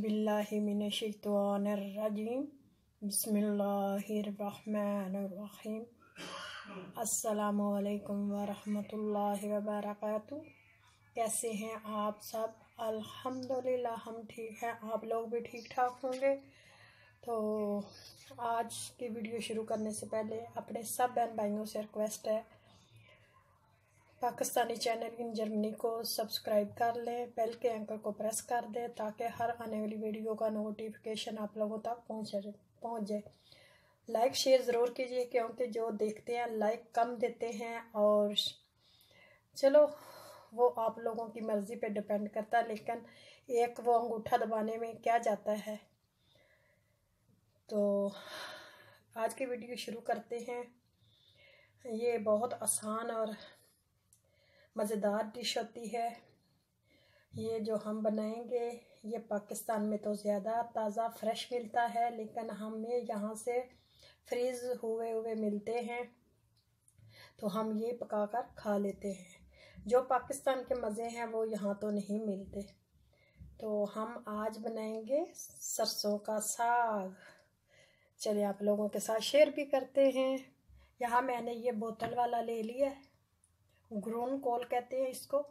औज़ुबिल्लाहिमिनश्शैतानिर्रजीम बिस्मिल्लाहिर्रहमानिर्रहीम। अस्सलामु अलैकुम वरहमतुल्लाहि वबरकातुहू। कैसे हैं आप सब? अल्हम्दुलिल्लाह हम ठीक हैं, आप लोग भी ठीक ठाक होंगे। तो आज की वीडियो शुरू करने से पहले अपने सब बहन भाइयों से रिक्वेस्ट है, पाकिस्तानी चैनल इन जर्मनी को सब्सक्राइब कर लें, बेल के आइकन को प्रेस कर दें ताकि हर आने वाली वीडियो का नोटिफिकेशन आप लोगों तक पहुंच जाए। लाइक शेयर ज़रूर कीजिए, क्योंकि जो देखते हैं लाइक कम देते हैं, और चलो वो आप लोगों की मर्ज़ी पे डिपेंड करता है, लेकिन एक वो अंगूठा दबाने में क्या जाता है। तो आज की वीडियो शुरू करते हैं। ये बहुत आसान और मज़ेदार डिश होती है। ये जो हम बनाएंगे ये पाकिस्तान में तो ज़्यादा ताज़ा फ्रेश मिलता है, लेकिन हमें यहाँ से फ्रीज़ हुए मिलते हैं, तो हम ये पकाकर खा लेते हैं। जो पाकिस्तान के मज़े हैं वो यहाँ तो नहीं मिलते। तो हम आज बनाएंगे सरसों का साग। चलिए आप लोगों के साथ शेयर भी करते हैं। यहाँ मैंने ये बोतल वाला ले लिया है, ग्रोन कोल कहते हैं इसको,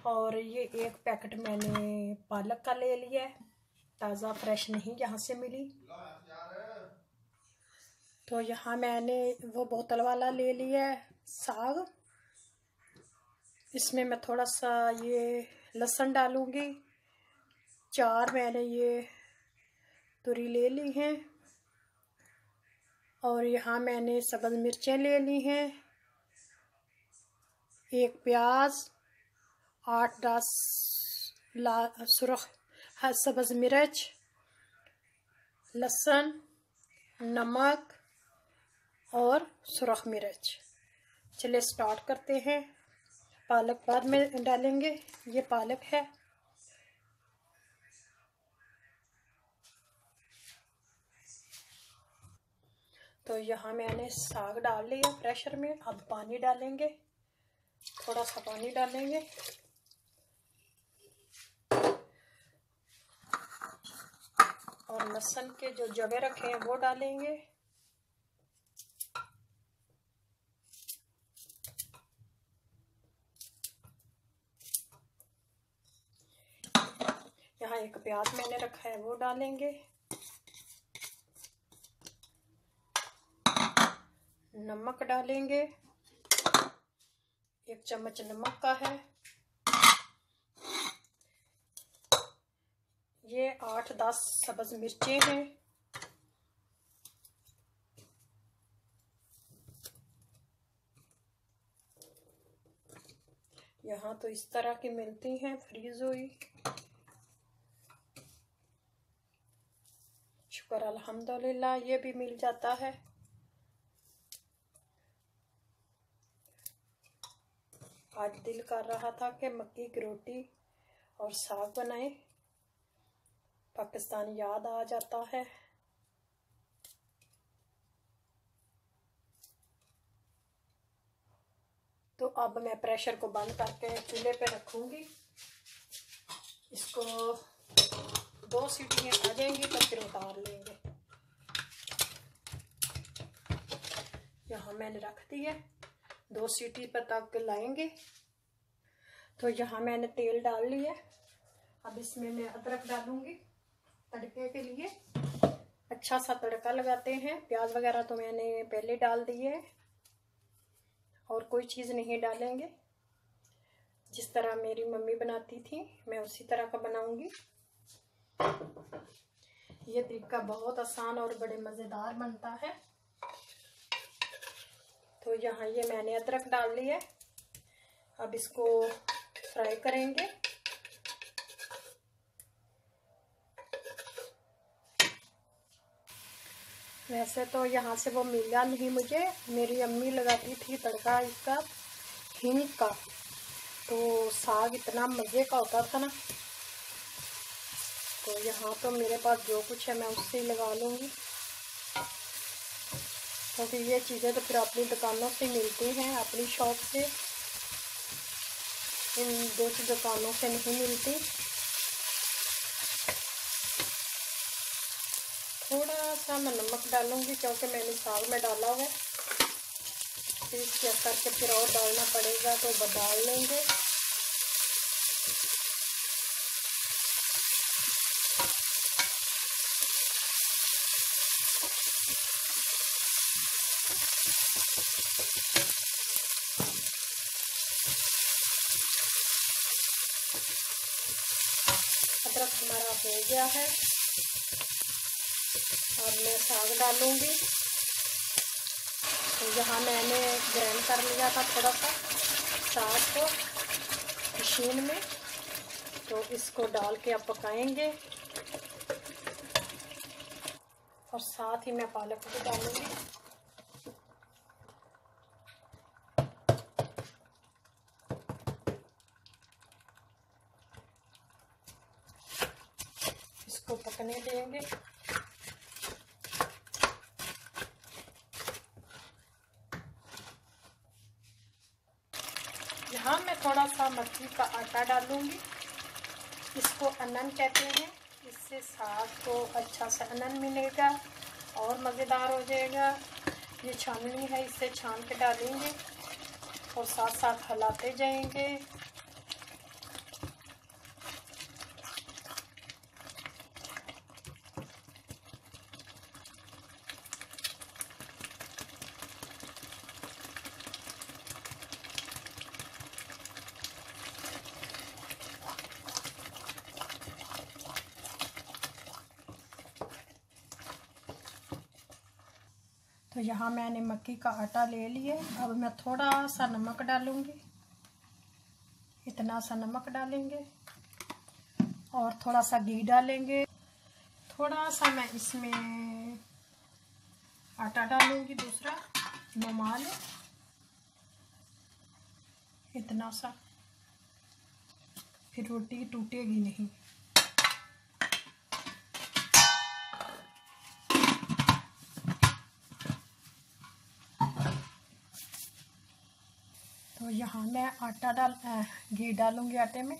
और ये एक पैकेट मैंने पालक का ले लिया है, ताज़ा फ्रेश नहीं यहाँ से मिली। तो यहाँ मैंने वो बोतल वाला ले लिया है साग। इसमें मैं थोड़ा सा ये लहसुन डालूँगी। 4 मैंने ये तुरी ले ली हैं, और यहाँ मैंने सब्ज़ मिर्चें ले ली हैं, 1 प्याज, 8-10 सुरख सब्ज़ मिर्च, लहसुन, नमक और सुरख मिर्च। चलिए स्टार्ट करते हैं। पालक बाद में डालेंगे, ये पालक है। तो यहाँ मैंने साग डाल लिया प्रेशर में। अब पानी डालेंगे, थोड़ा सा पानी डालेंगे, और लहसुन के जो जवे रखे हैं वो डालेंगे। यहाँ 1 प्याज मैंने रखा है वो डालेंगे। नमक डालेंगे, 1 चम्मच नमक का है। ये 8-10 सब्ज़ मिर्चें हैं। यहाँ तो इस तरह की मिलती हैं फ्रीज हुई। शुक्र अल्हम्दुलिल्लाह ये भी मिल जाता है। आज दिल कर रहा था कि मक्की की रोटी और साग बनाएं। पाकिस्तान याद आ जाता है। तो अब मैं प्रेशर को बंद करके चूल्हे पे रखूंगी। इसको 2 सीटियां आ जाएंगी तो फिर उतार लेंगे। यहाँ मैंने रख दी है, 2 सीटी पर तक लाएंगे। तो यहाँ मैंने तेल डाल लिया। अब इसमें मैं अदरक डालूंगी तड़के के लिए। अच्छा सा तड़का लगाते हैं। प्याज वगैरह तो मैंने पहले डाल दिए है, और कोई चीज़ नहीं डालेंगे। जिस तरह मेरी मम्मी बनाती थी मैं उसी तरह का बनाऊंगी। ये तरीका बहुत आसान और बड़े मज़ेदार बनता है। तो यहाँ ये मैंने अदरक डाल लिया। अब इसको फ्राई करेंगे। वैसे तो यहाँ से वो मिला नहीं मुझे, मेरी अम्मी लगाती थी तड़का इसका हींग का, तो साग इतना मज़े का होता था ना। तो यहाँ तो मेरे पास जो कुछ है मैं उससे ही लगा लूँगी, क्योंकि ये चीज़ें तो फिर अपनी दुकानों से मिलती हैं, अपनी शॉप से, इन दूसरी दुकानों से नहीं मिलती। थोड़ा सा मैं नमक डालूंगी क्योंकि मैंने साग में डाला हुआ है। फिर चेक करके फिर और डालना पड़ेगा तो डाल लेंगे। अदरक हमारा हो गया है और मैं साग डालूंगी। तो यहाँ मैंने ग्राइंड कर लिया था थोड़ा सा साग को मशीन में, तो इसको डाल के अब पकाएंगे। और साथ ही मैं पालक भी डालूंगी। इसको पकने देंगे। यहाँ मैं थोड़ा सा मक्की का आटा डालूंगी। इसको अनन कहते हैं। इससे साग को अच्छा सा अनन मिलेगा और मज़ेदार हो जाएगा। ये छाननी है, इससे छान के डालेंगे और साथ साथ हिलाते जाएंगे। तो यहाँ मैंने मक्की का आटा ले लिया। अब मैं थोड़ा सा नमक डालूंगी, इतना सा नमक डालेंगे और थोड़ा सा घी डालेंगे। थोड़ा सा मैं इसमें आटा डालूंगी, दूसरा नॉर्मल इतना सा, फिर रोटी टूटेगी नहीं। तो यहाँ मैं घी डालूंगी आटे में।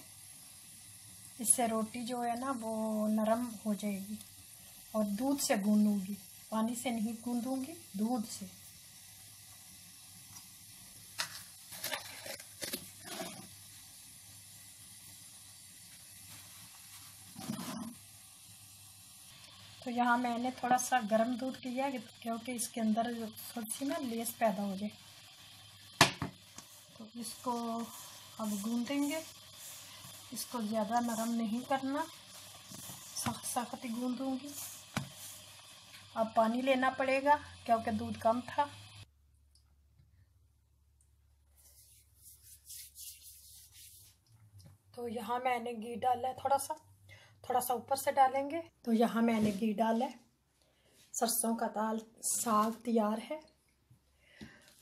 इससे रोटी जो है ना वो नरम हो जाएगी। और दूध से गूंदूंगी, पानी से नहीं गूंदूंगी, दूध से। तो यहाँ मैंने थोड़ा सा गर्म दूध किया क्योंकि इसके अंदर थोड़ी सी ना लेस पैदा हो जाए। तो इसको अब गूंदेंगे। इसको ज़्यादा नरम नहीं करना, सख्त सख्त ही गूंदूंगी। अब पानी लेना पड़ेगा क्योंकि दूध कम था। तो यहाँ मैंने घी डाला है, थोड़ा सा ऊपर से डालेंगे। तो यहाँ मैंने घी डाला है। सरसों का दाल साग तैयार है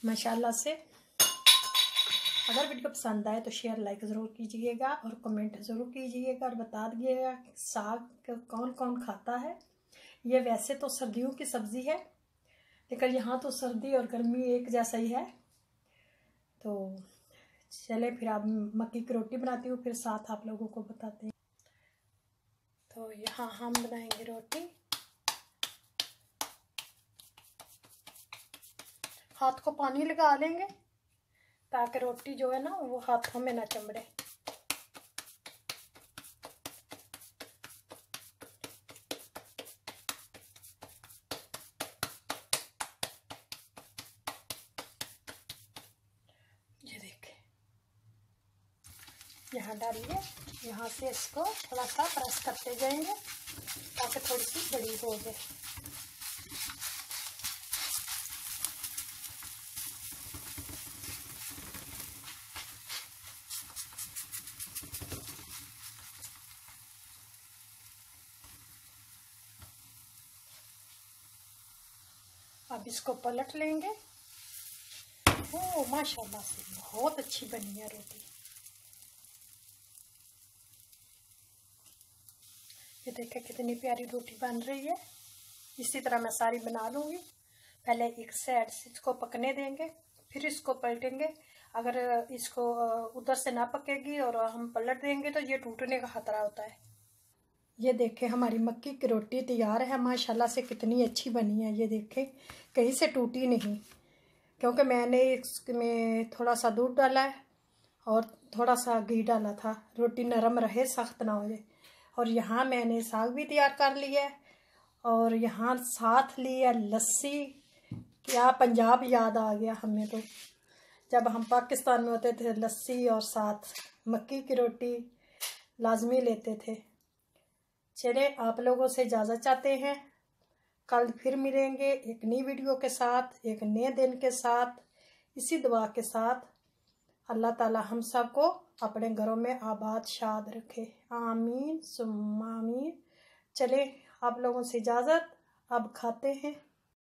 माशाल्लाह से। अगर वीडियो पसंद आए तो शेयर लाइक ज़रूर कीजिएगा और कमेंट ज़रूर कीजिएगा और बता दीजिएगा साग कौन कौन खाता है। ये वैसे तो सर्दियों की सब्ज़ी है, लेकिन यहाँ तो सर्दी और गर्मी एक जैसा ही है। तो चले फिर आप मक्की की रोटी बनाती हूँ, फिर साथ आप लोगों को बताते हैं। तो यहाँ हम बनाएंगे रोटी। हाथ को पानी लगा लेंगे ताकि रोटी जो है ना वो हाथों में ना चमड़े। ये देखें, यहाँ डालिए। यहाँ से इसको थोड़ा सा प्रेस करते जाएंगे ताकि थोड़ी सी बड़ी हो जाए। अब इसको पलट लेंगे। ओह माशाल्लाह से बहुत अच्छी बनी है रोटी। ये देखें कितनी प्यारी रोटी बन रही है। इसी तरह मैं सारी बना लूँगी। पहले एक साइड से इसको पकने देंगे, फिर इसको पलटेंगे। अगर इसको उधर से ना पकेगी और हम पलट देंगे तो ये टूटने का खतरा होता है। ये देखें हमारी मक्की की रोटी तैयार है माशाल्लाह से, कितनी अच्छी बनी है। ये देखें कहीं से टूटी नहीं, क्योंकि मैंने इसमें थोड़ा सा दूध डाला है और थोड़ा सा घी डाला था, रोटी नरम रहे, सख्त ना हो जाए। और यहाँ मैंने साग भी तैयार कर लिया है और यहाँ साथ लिया लस्सी। क्या पंजाब याद आ गया हमें तो, जब हम पाकिस्तान में होते थे लस्सी और साथ मक्की की रोटी लाजमी लेते थे। चले आप लोगों से इजाज़त चाहते हैं, कल फिर मिलेंगे एक नई वीडियो के साथ, एक नए दिन के साथ, इसी दुआ के साथ। अल्लाह ताला हम सबको अपने घरों में आबाद शाद रखे, आमीन सुम्मा आमीन। चले आप लोगों से इजाज़त, अब खाते हैं।